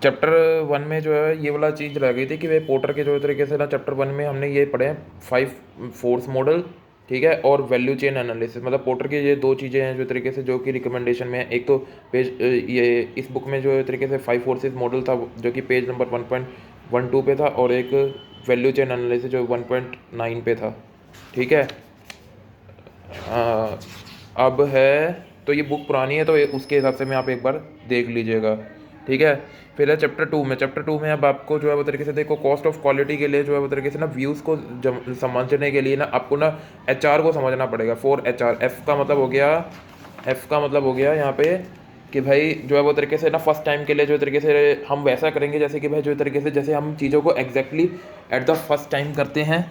Chapter one में जो है ये वाला चीज़ रह गई थी कि भाई पोर्टर के जो तरीके से ना चैप्टर वन में हमने ये पढ़े हैं 5 फोर्स मॉडल, ठीक है, और वैल्यू चेन एनालिसिस। मतलब पोर्टर की ये दो चीज़ें हैं जो तरीके से जो कि रिकमेंडेशन में है। एक तो ये इस बुक में जो तरीके से 5 फोर्सेस मॉडल था जो कि पेज नंबर 1.12 पे था, और एक वैल्यू चेन एनालिसिस जो 1.9 पे था, ठीक है। हाँ, अब है तो ये बुक पुरानी है तो उसके हिसाब से मैं आप एक बार देख लीजिएगा, ठीक है। फिर है चैप्टर टू में अब आपको जो है वो तरीके से देखो कॉस्ट ऑफ क्वालिटी के लिए जो है वो तरीके से ना व्यूज़ को समझने के लिए ना आपको ना एचआर को समझना पड़ेगा। फॉर एचआर, एफ का मतलब हो गया यहाँ पे कि भाई जो है वो तरीके से ना फर्स्ट टाइम के लिए जो तरीके से हम वैसा करेंगे जैसे कि भाई जो तरीके से जैसे हम चीज़ों को exactly at the first time करते हैं,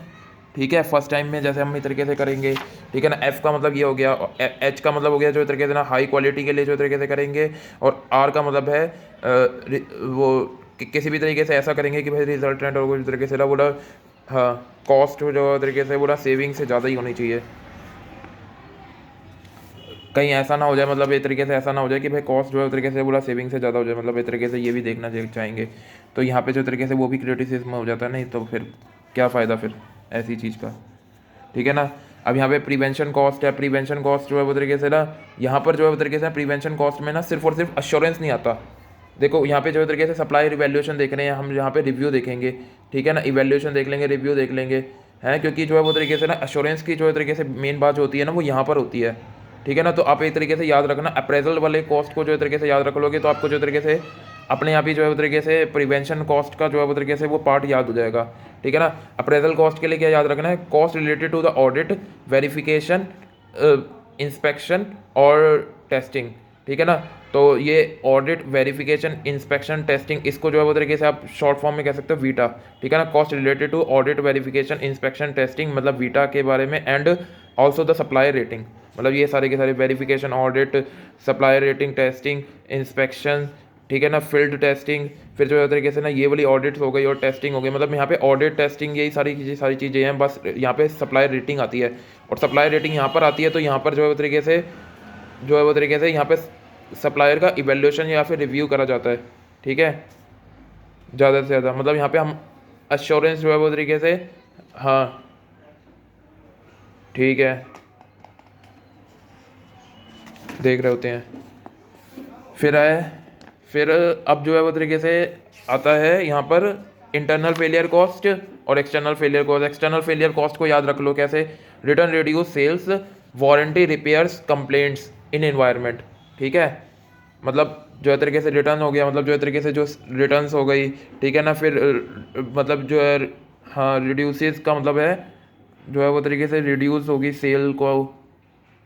ठीक है। फर्स्ट टाइम में जैसे हम इस तरीके से करेंगे, ठीक है ना। एफ का मतलब ये हो गया, एच का मतलब हो गया जो तरीके से ना हाई क्वालिटी के लिए जो तरीके से करेंगे, और आर का मतलब है वो किसी भी तरीके से ऐसा करेंगे कि भाई रिजल्टेंट और वो तरीके से ना बोला, हाँ, कॉस्ट जो तरीके से बोला सेविंग से ज़्यादा ही होनी चाहिए। कहीं ऐसा ना हो जाए, मतलब एक तरीके से ऐसा ना हो जाए कि भाई कॉस्ट जो है तरीके से बोला सेविंग से ज़्यादा हो जाए, मतलब एक तरीके से ये भी देखना चाहेंगे। तो यहाँ पे जो तरीके से वो भी क्रिटिसिज्म हो जाता है, नहीं तो फिर क्या फ़ायदा फिर ऐसी चीज़ का, ठीक है ना। अब यहाँ पे प्रिवेंशन कॉस्ट है, प्रिवेंशन कॉस्ट जो है वो तरीके से ना यहाँ पर जो है वो तरीके से प्रिवेंशन कॉस्ट में ना सिर्फ और सिर्फ अश्योरेंस नहीं आता। देखो यहाँ पे जो है तरीके से सप्लाई इवैल्यूएशन देख रहे हैं हम, यहाँ पे रिव्यू देखेंगे, ठीक है ना। इवैल्यूएशन देख लेंगे, रिव्यू देख लेंगे, हैं, क्योंकि जो है वो तरीके से ना अश्योरेंस की जो है तरीके से मेन बात जो होती है ना वो यहाँ पर होती है, ठीक है ना। तो आप एक तरीके से याद रखना अप्रेजल वाले कॉस्ट को जो है तरीके से याद रख लोगे तो आपको जो तरीके से अपने आप ही जो है वो तरीके से प्रिवेंशन कॉस्ट का जो है वो तरीके से वो पार्ट याद हो जाएगा, ठीक है ना। अप्रेजल कॉस्ट के लिए क्या याद रखना है, cost related to the audit, verification, inspection और टेस्टिंग, ठीक है ना। तो ये ऑडिट, वेरिफिकेशन, इंस्पेक्शन, टेस्टिंग, इसको जो है वो तरीके से आप शॉर्ट फॉर्म में कह सकते हो वीटा, ठीक है ना। Cost related to audit, verification, inspection, testing, मतलब वीटा के बारे में, and also the supply rating, मतलब ये सारे के सारे verification, audit, supply rating, testing, inspection, ठीक है ना, फील्ड टेस्टिंग, फिर जो है तरीके से ना ये वाली ऑडिट्स हो गई और टेस्टिंग हो गई। मतलब यहाँ पे ऑडिट, टेस्टिंग, यही सारी चीज़ें हैं, बस यहाँ पे सप्लाई रेटिंग आती है, और सप्लाई रेटिंग यहाँ पर आती है। तो यहाँ पर जो है वो तरीके से यहाँ पे सप्लायर का इवेल्यूशन या फिर रिव्यू करा जाता है, ठीक है, ज़्यादा से ज़्यादा। मतलब यहाँ पे हम अश्योरेंस जो है वो तरीके से, हाँ, ठीक है, देख रहे होते हैं। फिर फिर अब जो है वो तरीके से आता है यहाँ पर इंटरनल फेलियर कॉस्ट और external failure cost. External failure cost को याद रख लो कैसे, return, reduce sales, warranty, repairs, complaints in environment, ठीक है। मतलब जो है तरीके से रिटर्न हो गया, मतलब जो है तरीके से जो रिटर्न्स हो गई, ठीक है ना। फिर मतलब जो है, हाँ, रिड्यूसेस का मतलब है जो है वो तरीके से रिड्यूस होगी सेल को,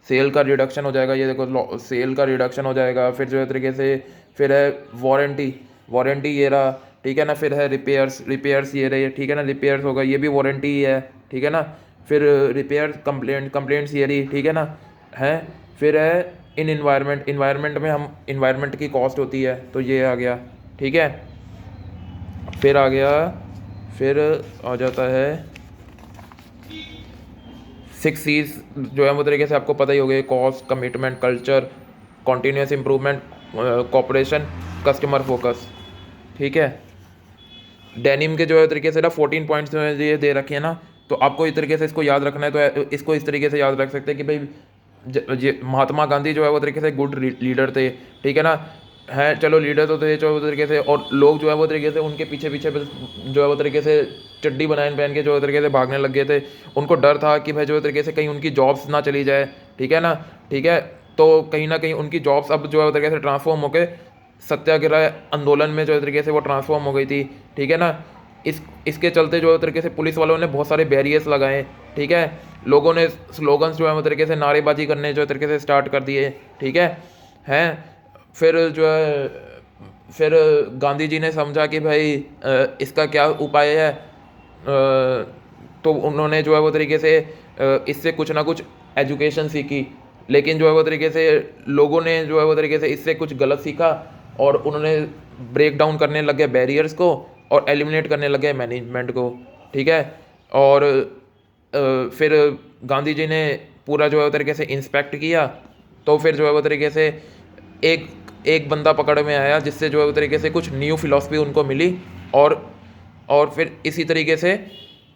सेल का रिडक्शन हो जाएगा, ये देखो सेल का रिडक्शन हो जाएगा। फिर जो है तरीके से फिर है वारंटी, वारंटी ये रहा, ठीक है ना। फिर है रिपेयर्स, रिपेयर्स ये रही, ठीक है ना, रिपेयर्स होगा, ये भी वारंटी ही है, ठीक है ना। फिर रिपेयर, कंप्लेंट्स ये रही, ठीक है ना, है। फिर है इन इन्वायरमेंट, इन्वायरमेंट में हम इन्वायरमेंट की कॉस्ट होती है, तो ये आ गया, ठीक है। फिर आ गया, फिर आ जाता है 6 C's जो है वो तरीके से आपको पता ही हो गया, cost, commitment, culture, continuous improvement, cooperation, customer focus, ठीक है। डेनिम के जो है तरीके से ना 14 पॉइंट्स ये दे रखे हैं ना, तो आपको इस तरीके से इसको याद रखना है। तो इसको इस तरीके से याद रख सकते हैं कि भाई ये महात्मा गांधी जो है वो तरीके से गुड लीडर थे, ठीक है ना, हैं, चलो लीडर तो थे जो वो तरीके से, और लोग जो है वो तरीके से उनके पीछे पीछे बस जो है वो तरीके से चड्डी बनाए पहन के जो है तरीके से भागने लग गए थे। उनको डर था कि भाई जो है तरीके से कहीं उनकी जॉब्स ना चली जाए, ठीक है ना, ठीक है। तो कहीं ना कहीं उनकी जॉब्स अब जो है वो तरीके से ट्रांसफॉर्म होकर सत्याग्रह आंदोलन में जो है तरीके से वो ट्रांसफॉर्म हो गई थी, ठीक है ना। इसके चलते जो है तरीके से पुलिस वालों ने बहुत सारे बैरियर्स लगाए, ठीक है। लोगों ने स्लोगन्स जो है वो तरीके से नारेबाजी करने जो तरीके से स्टार्ट कर दिए, ठीक है, हैं। फिर जो है फिर गांधी जी ने समझा कि भाई इसका क्या उपाय है, तो उन्होंने जो है वो तरीके से इससे कुछ ना कुछ एजुकेशन सीखी, लेकिन जो है वो तरीके से लोगों ने जो है वो तरीके से इससे कुछ गलत सीखा, और उन्होंने ब्रेक डाउन करने लगे बैरियर्स को और एलिमिनेट करने लगे मैनेजमेंट को, ठीक है। और फिर गांधी जी ने पूरा जो है वो तरीके से इंस्पेक्ट किया, तो फिर जो है वो तरीके से एक एक बंदा पकड़ में आया जिससे जो है वो तरीके से कुछ न्यू फिलॉसफी उनको मिली, और फिर इसी तरीके से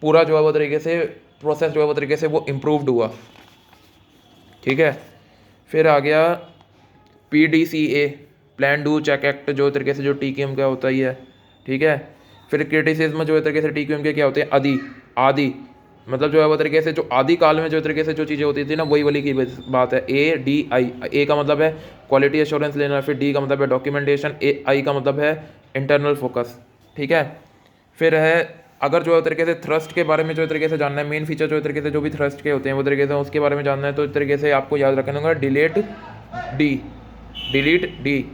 पूरा जो है वो तरीके से प्रोसेस जो है वो तरीके से वो इम्प्रूव्ड हुआ। ठीक है, फिर आ गया PDCA, plan do check act, जो तरीके से जो TQM का होता ही है। ठीक है, फिर क्रिटिसिज्म जो है तरीके से TQM के क्या होते हैं, आदि मतलब जो है वो तरीके से जो आदि काल में जो तरीके से जो चीज़ें होती थी ना, वही वाली की बात है। A का मतलब है क्वालिटी एश्योरेंस लेना, फिर D का मतलब है डॉक्यूमेंटेशन, I का मतलब है इंटरनल फोकस। ठीक है, फिर है अगर जो है तरीके से थ्रस्ट के बारे में जो तरीके से जानना है, मेन फीचर जो तरीके से जो भी थ्रस्ट के होते हैं वो तरीके से उसके बारे में जानना है, तो इस तरीके से आपको याद रखना होगा डिलीट डी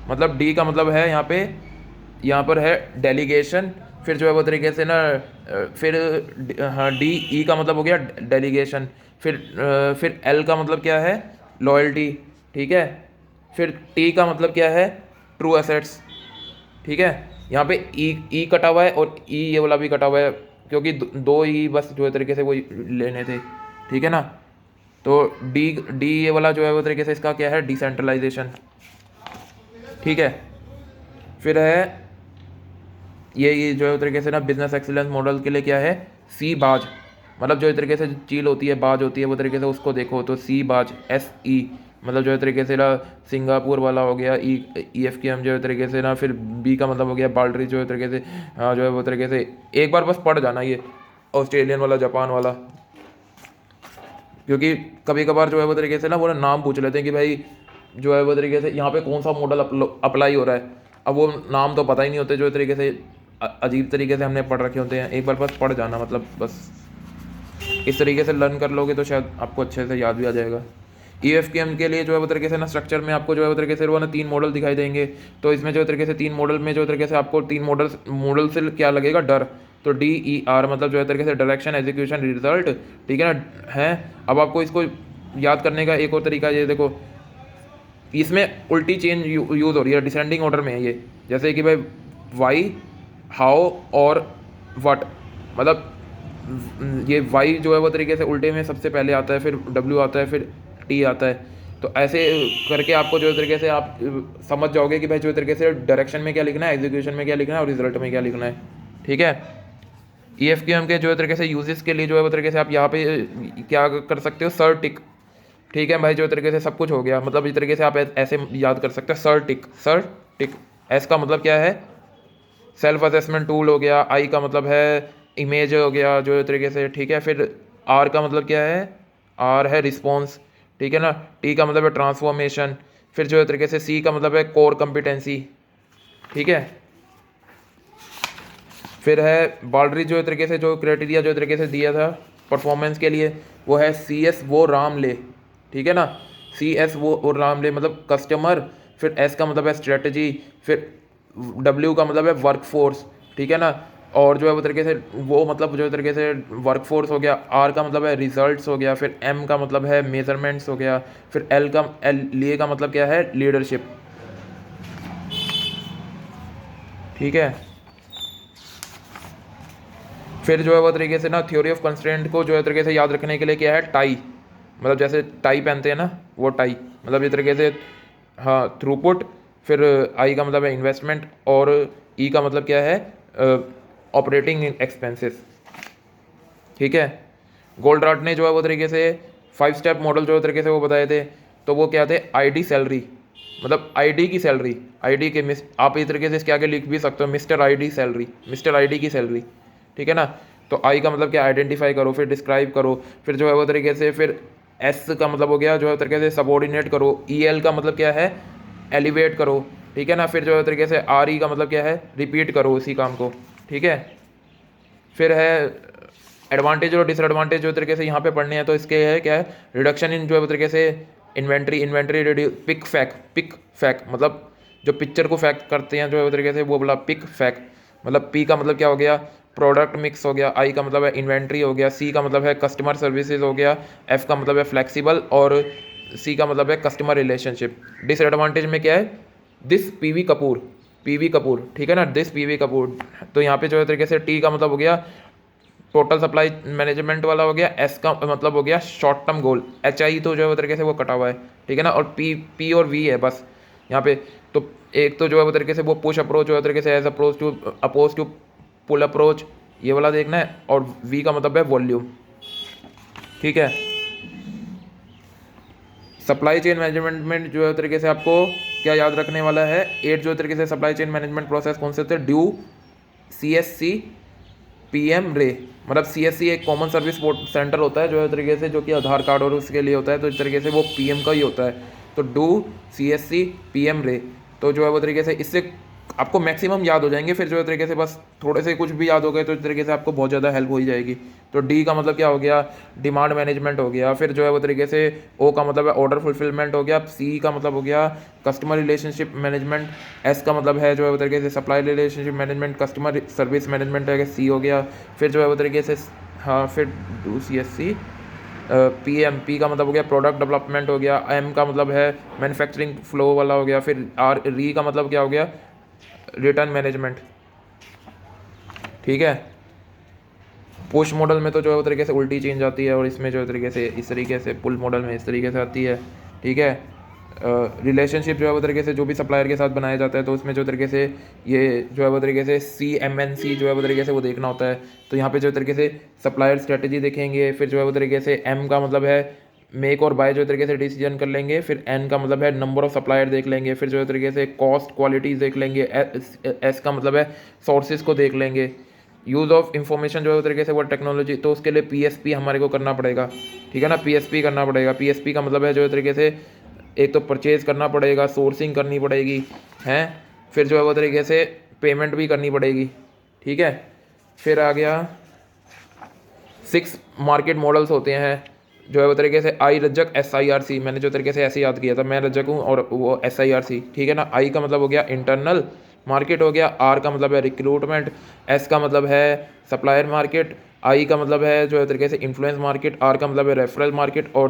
मतलब डी का मतलब है यहाँ पर है डेलीगेशन। फिर जो है वो तरीके से ना फिर हाँ ई का मतलब हो गया डेलीगेशन। फिर एल का मतलब क्या है, लॉयल्टी। ठीक है, फिर टी का मतलब क्या है, ट्रू एसेट्स। ठीक है, यहाँ पे ई कटा हुआ है और ये वाला भी कटा हुआ है, क्योंकि दो ही बस जो है तरीके से वो लेने थे। ठीक है ना, तो डी ये वाला जो है वो तरीके से इसका क्या है, डिसेंट्रलाइजेशन। ठीक है, फिर है ये जो है तरीके से ना बिजनेस एक्सीलेंस मॉडल के लिए क्या है, सी बाज, मतलब जो तरीके से चील होती है, बाज होती है, वो तरीके से उसको देखो तो सी बाज SE, मतलब जो है तरीके से ना सिंगापुर वाला हो गया। EFQM जो है तरीके से ना, फिर B का मतलब हो गया बाल्ड्री, जो है तरीके से हाँ जो है वो तरीके से एक बार बस पढ़ जाना ये ऑस्ट्रेलियन वाला, जापान वाला, क्योंकि कभी कभार जो है वो तरीके से ना वो नाम पूछ लेते हैं कि भाई जो है वो तरीके से यहाँ पे कौन सा मॉडल अप्लाई हो रहा है। अब वो नाम तो पता ही नहीं होते, जो तरीके से अजीब तरीके से हमने पढ़ रखे होते हैं। एक बार बस पढ़ जाना, मतलब बस इस तरीके से लर्न कर लोगे तो शायद आपको अच्छे से याद भी आ जाएगा। EFQM के लिए जो है वो तरीके से ना स्ट्रक्चर में आपको जो है वो तरीके से वो ना 3 मॉडल दिखाई देंगे। तो इसमें जो तरीके से 3 मॉडल में जो तरीके से आपको 3 मॉडल से क्या लगेगा, डर। तो DER मतलब जो है तरीके से डायरेक्शन, एग्जीक्यूशन, रिजल्ट। ठीक है ना, है। अब आपको इसको याद करने का एक और तरीका ये देखो, इसमें उल्टी चेन यूज़ हो रही है, डिसेंडिंग ऑर्डर में है ये। जैसे कि भाई वाई, हाउ और व्हाट, मतलब ये वाई जो है वो तरीके से उल्टे में सबसे पहले आता है, फिर W आता है, फिर T आता है। तो ऐसे करके आपको जो तरीके से आप समझ जाओगे कि भाई जो तरीके से डायरेक्शन में क्या लिखना है, एग्जीक्यूशन में क्या लिखना है और रिजल्ट में क्या लिखना है। ठीक है, EFQM के जो तरीके से यूजेस के लिए जो है वो तरीके से आप यहाँ पे क्या कर सकते हो, सर टिक। ठीक है भाई, जो तरीके से सब कुछ हो गया, मतलब इस तरीके से आप ऐसे याद कर सकते हैं, सर टिक। एस का मतलब क्या है, सेल्फ असेसमेंट टूल हो गया। आई का मतलब है इमेज हो गया जो तरीके से। ठीक है, फिर आर का मतलब क्या है, आर है रिस्पॉन्स। ठीक है ना, टी का मतलब है ट्रांसफॉर्मेशन। फिर जो तरीके से सी का मतलब है कोर कॉम्पिटेंसी। ठीक है, फिर है बाल्डरी जो तरीके से जो क्राइटेरिया जो तरीके से दिया था परफॉर्मेंस के लिए, वो है CS वो राम ले। ठीक है ना, CS वो राम ले मतलब कस्टमर। फिर S का मतलब है स्ट्रेटजी। फिर W का मतलब है वर्क फोर्स। ठीक है ना, और जो है वो तरीके से वो मतलब जो तरीके से वर्क फोर्स हो गया। R का मतलब है रिजल्ट्स हो गया। फिर M का मतलब है मेजरमेंट्स हो गया। फिर L का मतलब क्या है, लीडरशिप। ठीक है, फिर जो है वो तरीके से ना थ्योरी ऑफ कंस्ट्रेंट को जो है तरीके से याद रखने के लिए क्या है, टाई, मतलब जैसे टाई पहनते हैं ना, वो टाई मतलब ये तरीके से हाँ थ्रूपुट। फिर आई का मतलब है इन्वेस्टमेंट, और ई का मतलब क्या है, ऑपरेटिंग एक्सपेंसेस। ठीक है, गोल्डराट ने जो है वो तरीके से 5 स्टेप मॉडल जो तरीके से वो बताए थे, तो वो क्या थे, ID सैलरी, मतलब ID की सैलरी, ID के आप इस तरीके से इसके आगे लिख भी सकते हो, mister ID salary, mister ID की सैलरी। ठीक है ना, तो आई का मतलब क्या, आइडेंटिफाई करो, फिर डिस्क्राइब करो, फिर जो है वो तरीके से फिर एस का मतलब हो गया जो है तरीके से सबऑर्डिनेट करो। EL का मतलब क्या है, एलिवेट करो। ठीक है ना, फिर जो है तरीके से RE का मतलब क्या है, रिपीट करो उसी काम को। ठीक है, फिर है एडवांटेज और डिसएडवांटेज जो तरीके से यहाँ पे पढ़ने हैं, तो इसके है क्या है, रिडक्शन इन जो है तरीके से इन्वेंट्री रिड्यूस, पिक फैक मतलब जो पिक्चर को फैक करते हैं जो है तरीके से, वो बोला पिक फैक। मतलब P का मतलब क्या हो गया, प्रोडक्ट मिक्स हो गया। I का मतलब है इन्वेंट्री हो गया। C का मतलब है कस्टमर सर्विसेज हो गया। F का मतलब है फ्लेक्सिबल, और C का मतलब है कस्टमर रिलेशनशिप। डिसएडवांटेज में क्या है, दिस PV कपूर। ठीक है ना, दिस PV कपूर। तो यहाँ पे जो है तरीके से T का मतलब हो गया टोटल सप्लाई मैनेजमेंट वाला हो गया। S का मतलब हो गया शॉर्ट टर्म गोल। HI तो जो है वो तरीके से वो कटा हुआ है। ठीक है ना, और P और V है बस। यहाँ पे। तो एक तो जो है वो तरीके से वो पुश अप्रोच जो है तरीके से as oppose to pull approach, ये वाला देखना है। और वी का मतलब है वॉल्यूम, ठीक है। सप्लाई चेन मैनेजमेंट जो है तरीके से आपको क्या याद रखने वाला है, 8 जो तरीके से सप्लाई चेन मैनेजमेंट प्रोसेस कौन से होते हैं, ड्यू, CSC, PM, रे। मतलब CSC एक कॉमन सर्विस सेंटर होता है जो है तरीके से, जो कि आधार कार्ड और उसके लिए होता है, तो इस तरीके से वो PM का ही होता है। तो डू, CSC, PM, रे। तो जो है वो तरीके से इससे आपको मैक्सिमम याद हो जाएंगे। फिर जो है तरीके से बस थोड़े से कुछ भी याद हो गए तो इस तरीके से आपको बहुत ज़्यादा हेल्प हो ही जाएगी। तो डी का मतलब क्या हो गया, डिमांड मैनेजमेंट हो गया। फिर जो है वो तरीके से ओ का मतलब है ऑर्डर फुलफिलमेंट हो गया। सी का मतलब हो गया कस्टमर रिलेशनशिप मैनेजमेंट। एस का मतलब है जो है वो तरीके से supply relationship management, customer service management है, सी हो गया। फिर जो है वो तरीके से हाँ, फिर डू, CSC, पी का मतलब हो गया प्रोडक्ट डेवलपमेंट हो गया। एम का मतलब है मैन्युफैक्चरिंग फ्लो वाला हो गया। फिर री का मतलब क्या हो गया, रिटर्न मैनेजमेंट, ठीक है। पुश मॉडल में तो जो है वो तरीके से उल्टी चेंज आती है, और इसमें जो है तरीके से इस तरीके से, पुल मॉडल में इस तरीके से आती है, ठीक है। रिलेशनशिप जो है वो तरीके से जो भी सप्लायर के साथ बनाया जाता है, तो उसमें जो तरीके से ये जो है वो तरीके से CMNC जो है वो तरीके से वो देखना होता है। तो यहाँ पे जो तरीके से सप्लायर स्ट्रेटेजी देखेंगे। फिर जो है वो तरीके से M का मतलब है मेक और बाय जो तरीके से डिसीजन कर लेंगे। फिर N का मतलब है नंबर ऑफ सप्लायर देख लेंगे। फिर जो है तरीके से कॉस्ट क्वालिटीज़ देख लेंगे। S का मतलब है सोर्सेज को देख लेंगे। यूज़ ऑफ इंफॉर्मेशन जो है वो तरीके से वो टेक्नोलॉजी, तो उसके लिए PSP हमारे को करना पड़ेगा, ठीक है ना। PSP करना पड़ेगा। PSP का मतलब है जो है तरीके से एक तो परचेज़ करना पड़ेगा, सोर्सिंग करनी पड़ेगी, हैं। फिर जो है वो तरीके से पेमेंट भी करनी पड़ेगी, ठीक है। फिर आ गया 6 मार्केट मॉडल्स होते हैं जो है वो तरीके से आई रज्जक SIRC, मैंने जो तरीके से ऐसे याद किया था, मैं रज्जक हूँ और वो SIRC, ठीक है ना। आई का मतलब हो गया इंटरनल मार्केट हो गया। आर का मतलब है रिक्रूटमेंट। एस का मतलब है सप्लायर मार्केट। आई का मतलब है जो है तरीके से इन्फ्लुएंस मार्केट। आर का मतलब है रेफरल मार्केट। और